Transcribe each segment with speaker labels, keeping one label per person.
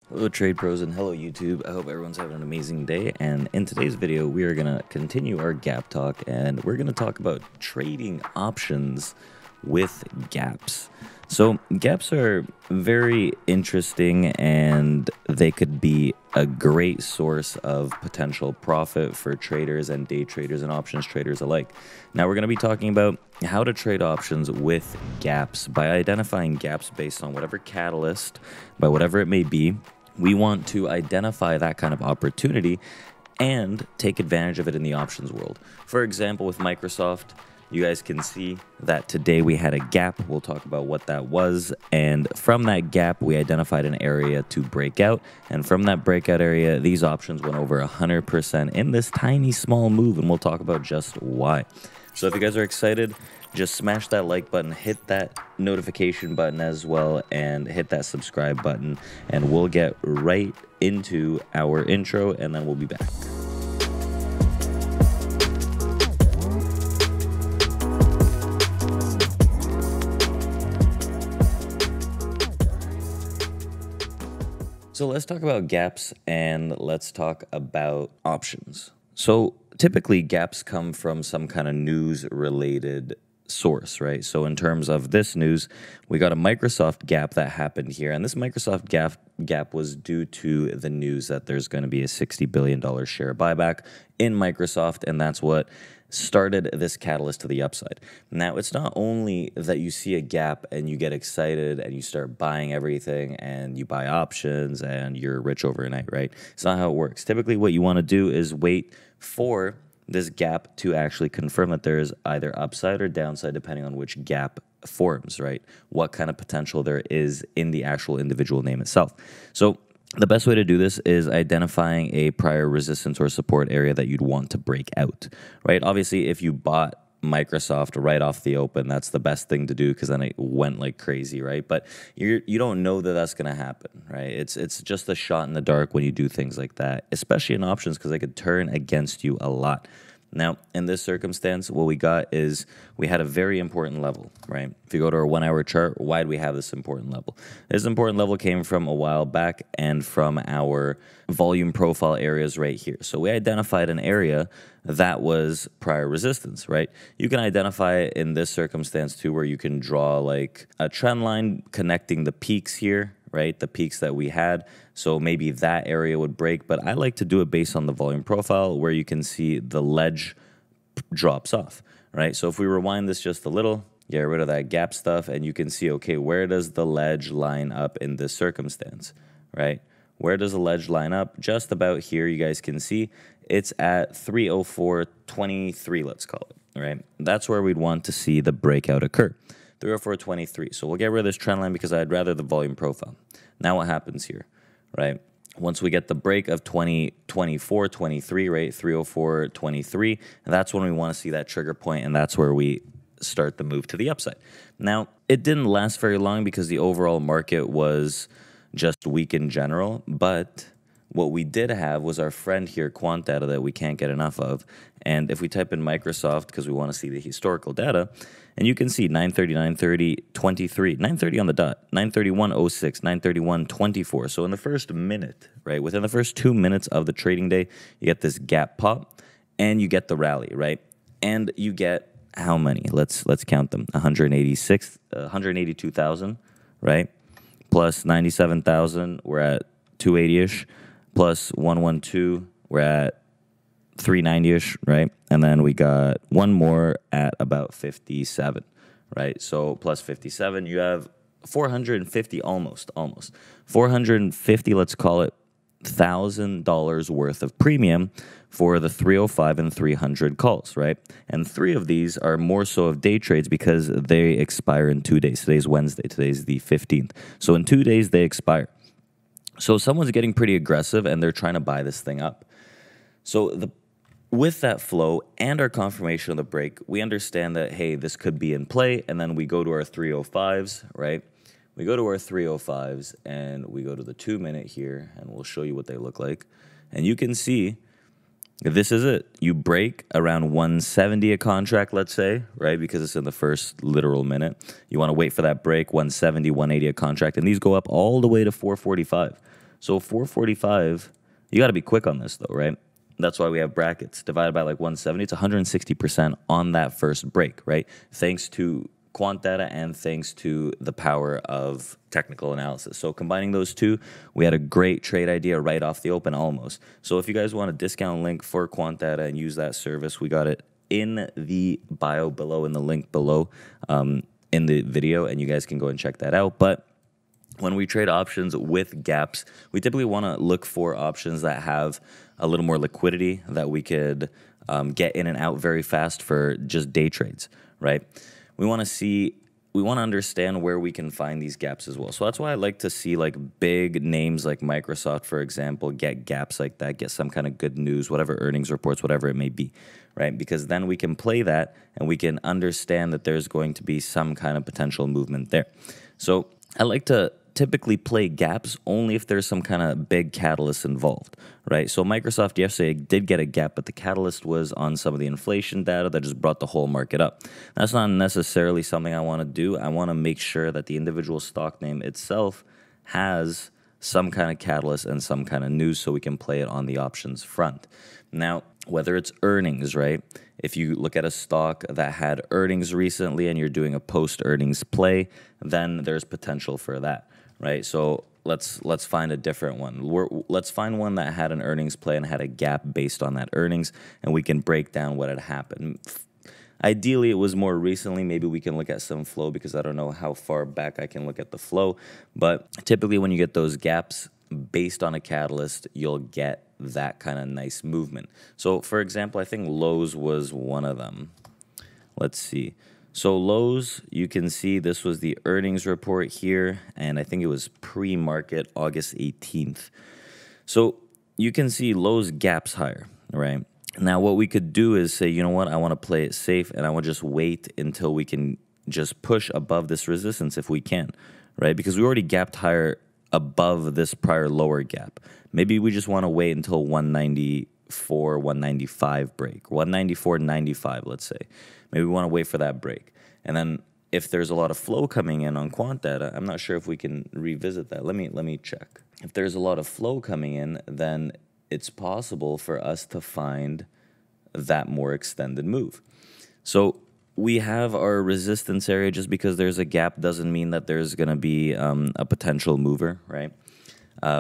Speaker 1: Hello trade pros and hello YouTube. I hope everyone's having an amazing day, and in today's video we are going to continue our gap talk, and we're going to talk about trading options with gaps. So gaps are very interesting and they could be a great source of potential profit for traders and day traders and options traders alike. Now we're going to be talking about how to trade options with gaps by identifying gaps based on whatever catalyst, by whatever it may be. We want to identify that kind of opportunity and take advantage of it in the options world. For example, with Microsoft, you guys can see that today we had a gap. We'll talk about what that was. And from that gap, we identified an area to break out. And from that breakout area, these options went over 100% in this tiny small move. And we'll talk about just why. So if you guys are excited, just smash that like button, hit that notification button as well, and hit that subscribe button. And we'll get right into our intro, and then we'll be back. So let's talk about gaps and let's talk about options. So typically gaps come from some kind of news related source, right? So in terms of this news, we got a Microsoft gap that happened here. And this Microsoft gap was due to the news that there's going to be a $60 billion share buyback in Microsoft. And that's what started this catalyst to the upside. Now, it's not only that you see a gap and you get excited and you start buying everything and you buy options and you're rich overnight, right? It's not how it works. Typically, what you want to do is wait for this gap to actually confirm that there is either upside or downside, depending on which gap forms, right? What kind of potential there is in the actual individual name itself. So the best way to do this is identifying a prior resistance or support area that you'd want to break out, right? Obviously, if you bought Microsoft right off the open, that's the best thing to do because then it went like crazy, right? But you don't know that that's going to happen, right? It's just a shot in the dark when you do things like that, especially in options, because they could turn against you a lot. Now, in this circumstance, what we got is we had a very important level, right? If you go to our 1 hour chart, why do we have this important level? This important level came from a while back and from our volume profile areas right here. So we identified an area that was prior resistance, right? You can identify it in this circumstance too, where you can draw like a trend line connecting the peaks here, right? The peaks that we had. So maybe that area would break, but I like to do it based on the volume profile where you can see the ledge drops off, right? So if we rewind this just a little, get rid of that gap stuff, and you can see, okay, where does the ledge line up in this circumstance, right? Where does the ledge line up? Just about here, you guys can see it's at 304.23, let's call it, right? That's where we'd want to see the breakout occur. 304.23. So we'll get rid of this trend line because I'd rather the volume profile. Now what happens here, right? Once we get the break of 24.23, right? 304.23, that's when we want to see that trigger point, and that's where we start the move to the upside. Now, it didn't last very long because the overall market was just weak in general, but what we did have was our friend here, Quant Data, that we can't get enough of. And if we type in Microsoft, because we want to see the historical data, and you can see 930, 930, 23, 930 on the dot, 931.06, 931.24. So in the first minute, right, within the first 2 minutes of the trading day, you get this gap pop, and you get the rally, right? And you get how many? Let's count them. 182,000, right? Plus 97,000, we're at 280-ish. Plus 112, we're at 390-ish, right? And then we got one more at about 57, right? So plus 57, you have 450, almost 450, let's call it $1,000 worth of premium for the 305 and 300 calls, right? And 3 of these are more so of day trades because they expire in 2 days. Today's Wednesday, today's the 15th. So in 2 days, they expire. So someone's getting pretty aggressive and they're trying to buy this thing up. So with that flow and our confirmation of the break, we understand that, hey, this could be in play. And then we go to our 305s, right? We go to our 305s and we go to the 2 minute here, and we'll show you what they look like. And you can see this is it. You break around 170 a contract, let's say, right? Because it's in the first literal minute. You want to wait for that break, 170, 180 a contract. And these go up all the way to 445, So 445, you got to be quick on this though, right? That's why we have brackets divided by like 170. It's 160% on that first break, right? Thanks to quant data and thanks to the power of technical analysis. So combining those two, we had a great trade idea right off the open almost. So if you guys want a discount link for quant data and use that service, we got it in the bio below, in the link below in the video, and you guys can go and check that out. But when we trade options with gaps, we typically want to look for options that have a little more liquidity, that we could get in and out very fast for just day trades, right? We want to understand where we can find these gaps as well. So that's why I like to see like big names like Microsoft, for example, get gaps like that, get some kind of good news, whatever earnings reports, whatever it may be, right? Because then we can play that and we can understand that there's going to be some kind of potential movement there. So I like to typically play gaps only if there's some kind of big catalyst involved, right? So Microsoft yesterday did get a gap, but the catalyst was on some of the inflation data that just brought the whole market up. That's not necessarily something I want to do. I want to make sure that the individual stock name itself has some kind of catalyst and some kind of news so we can play it on the options front. Now, whether it's earnings, right? If you look at a stock that had earnings recently and you're doing a post-earnings play, then there's potential for that, right? So let's find a different one. Let's find one that had an earnings play and had a gap based on that earnings, and we can break down what had happened. Ideally, it was more recently. Maybe we can look at some flow because I don't know how far back I can look at the flow. But typically when you get those gaps based on a catalyst, you'll get that kind of nice movement. So for example, I think Lowe's was one of them. Let's see. So Lowe's, you can see this was the earnings report here, and I think it was pre-market August 18th. So you can see Lowe's gaps higher, right? Now what we could do is say, you know what, I want to play it safe and I want to just wait until we can just push above this resistance if we can, right? Because we already gapped higher above this prior lower gap. Maybe we just want to wait until 194, 195 break, 194.95, let's say. Maybe we want to wait for that break. And then if there's a lot of flow coming in on quant data, I'm not sure if we can revisit that. Let me check. If there's a lot of flow coming in, then it's possible for us to find that more extended move. So we have our resistance area. Just because there's a gap doesn't mean that there's going to be a potential mover, right?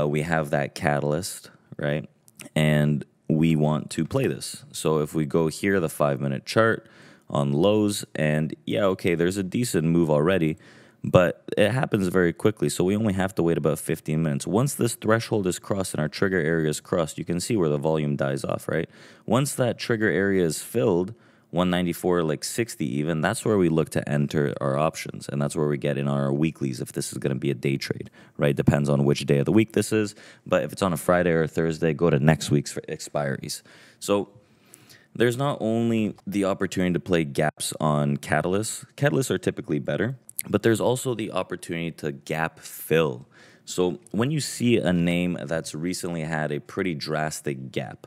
Speaker 1: We have that catalyst, right? And we want to play this. So if we go here, the 5-minute chart on lows, and yeah, okay, there's a decent move already, but it happens very quickly, so we only have to wait about 15 minutes. Once this threshold is crossed and our trigger area is crossed, you can see where the volume dies off, right? Once that trigger area is filled, 194, like 60 even, that's where we look to enter our options, and that's where we get in our weeklies if this is going to be a day trade, right? Depends on which day of the week this is, but if it's on a Friday or a Thursday, go to next week's for expiries. So there's not only the opportunity to play gaps on catalysts. Catalysts are typically better, but there's also the opportunity to gap fill. So when you see a name that's recently had a pretty drastic gap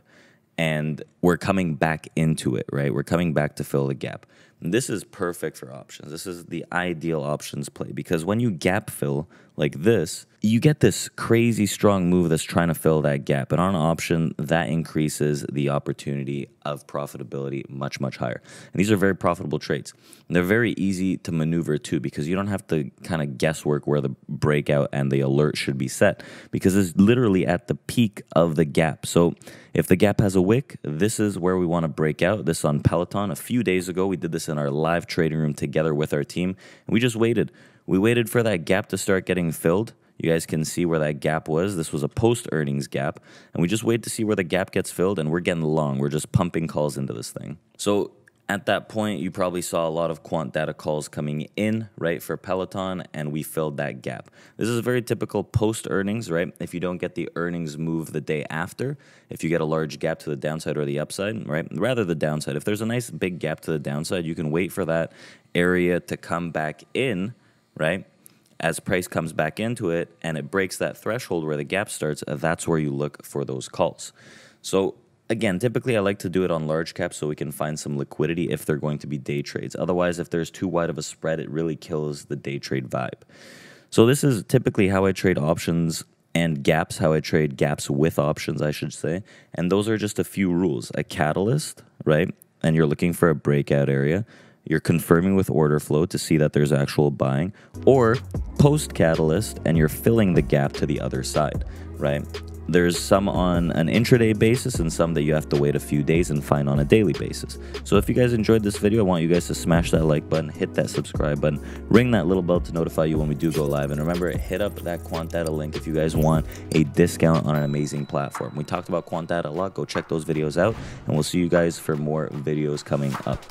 Speaker 1: and we're coming back into it, right? We're coming back to fill the gap. And this is perfect for options. This is the ideal options play because when you gap fill like this, you get this crazy strong move that's trying to fill that gap. And on an option, that increases the opportunity of profitability much, much higher. And these are very profitable trades. And they're very easy to maneuver too because you don't have to kind of guesswork where the breakout and the alert should be set because it's literally at the peak of the gap. So if the gap has a wick, this is where we want to break out. This on Peloton. A few days ago, we did this in our live trading room together with our team. And we just waited. We waited for that gap to start getting filled. You guys can see where that gap was. This was a post-earnings gap. And we just wait to see where the gap gets filled, and we're getting long. We're just pumping calls into this thing. So at that point, you probably saw a lot of quant data calls coming in, right, for Peloton, and we filled that gap. This is a very typical post-earnings, right? If you don't get the earnings move the day after, if you get a large gap to the downside or the upside, right, rather the downside. If there's a nice big gap to the downside, you can wait for that area to come back in, right? As price comes back into it and it breaks that threshold where the gap starts, that's where you look for those calls. So again, typically I like to do it on large caps so we can find some liquidity if they're going to be day trades. Otherwise, if there's too wide of a spread, it really kills the day trade vibe. So this is typically how I trade options, and gaps, how I trade gaps with options, I should say. And those are just a few rules. A catalyst, right? And you're looking for a breakout area. You're confirming with order flow to see that there's actual buying, or post catalyst and you're filling the gap to the other side, right? There's some on an intraday basis and some that you have to wait a few days and find on a daily basis. So if you guys enjoyed this video, I want you guys to smash that like button, hit that subscribe button, ring that little bell to notify you when we do go live. And remember, hit up that Quant Data link if you guys want a discount on an amazing platform. We talked about Quant Data a lot. Go check those videos out, and we'll see you guys for more videos coming up.